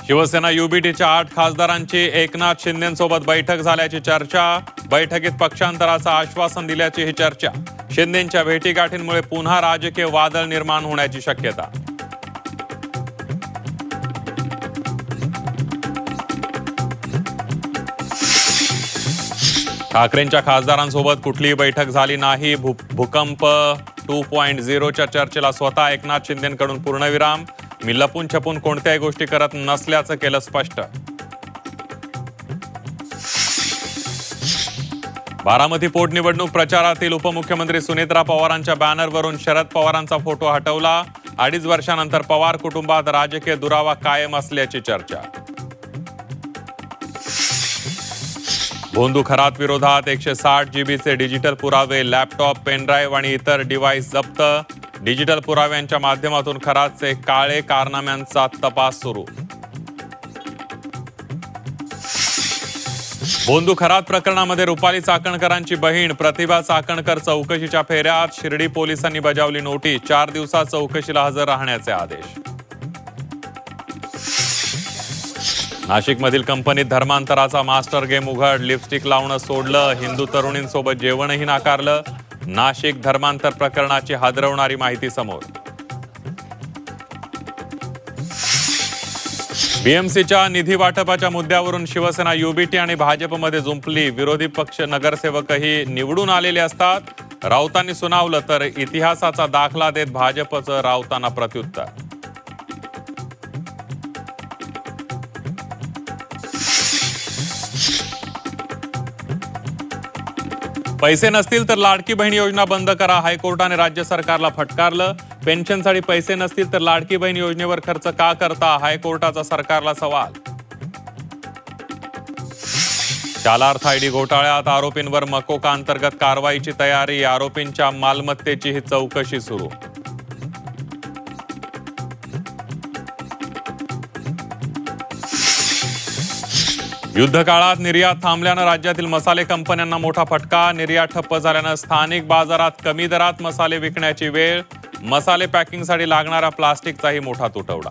शिवसेना युबीटीच्या 8 खासदारांची एकनाथ शिंदेंसोबत बैठक झाल्याची चर्चा। बैठकीत पक्षांतराचं आश्वासन दिल्याची ही चर्चा। शिंदेंच्या भेटीगाठींमुळे पुन्हा राजकीय वादळ निर्माण होण्याची शक्यता। ठाकरेंच्या खासदारांसोबत कुठलीही बैठक झाली नाही। भूकंप 2.0च्या चर्चेला स्वतः एकनाथ शिंदेंकडून पूर्णविराम। मी लपून छपून कोणत्याही गोष्टी करत नसल्याचं केलं स्पष्ट। बारामती पोटनिवडणूक प्रचारातील उपमुख्यमंत्री सुनेत्रा पवारांच्या बॅनरवरून शरद पवारांचा फोटो हटवला। 2.5 वर्षांनंतर पवार कुटुंबात राजकीय दुरावा कायम असल्याची चर्चा। भोंदू खरात विरोधात 160 जीबीचे डिजिटल पुरावे, लॅपटॉप, पेनड्राईव्ह आणि इतर डिव्हाइस जप्त। डिजिटल पुराव्यांच्या माध्यमातून खरातचे काळे कारनाम्यांचा तपास सुरू। भोंदू खरात प्रकरणामध्ये रुपाली चाकणकरांची बहीण प्रतिभा चाकणकर चौकशीच्या फेऱ्यात। शिर्डी पोलिसांनी बजावली नोटीस। 4 दिवसात चौकशीला हजर राहण्याचे आदेश। नाशिकमधील कंपनीत धर्मांतराचा मास्टर गेम उघड। लिपस्टिक लावणं सोडलं, हिंदू तरुणींसोबत जेवणही नाकारलं। नाशिक धर्मांतर प्रकरणाची हादरवणारी माहिती समोर। बीएमसीच्या निधी वाटपाच्या मुद्द्यावरून शिवसेना युबीटी आणि भाजपमध्ये जुंपली। विरोधी पक्ष नगरसेवकही निवडून आलेले असतात। राऊतांनी सुनावलं तर इतिहासाचा दाखला देत भाजपचं राऊतांना प्रत्युत्तर। पैसे नसतील तर लाडकी बहीण योजना बंद करा। हायकोर्टाने राज्य सरकारला फटकारलं। पेन्शनसाठी पैसे नसतील तर लाडकी बहीण योजनेवर खर्च का करता? हायकोर्टाचा सरकारला सवाल। शालार्थ आयडी घोटाळ्यात आरोपींवर मकोका अंतर्गत कारवाईची तयारी। आरोपींच्या मालमत्तेचीही चौकशी सुरू। युद्धकाळात निर्यात थांबल्यानं राज्यातील मसाले कंपन्यांना मोठा फटका। निर्यात ठप्प झाल्यानं स्थानिक बाजारात कमी दरात मसाले विकण्याची वेळ। मसाले पॅकिंगसाठी लागणारा प्लास्टिकचाही मोठा तुटवडा।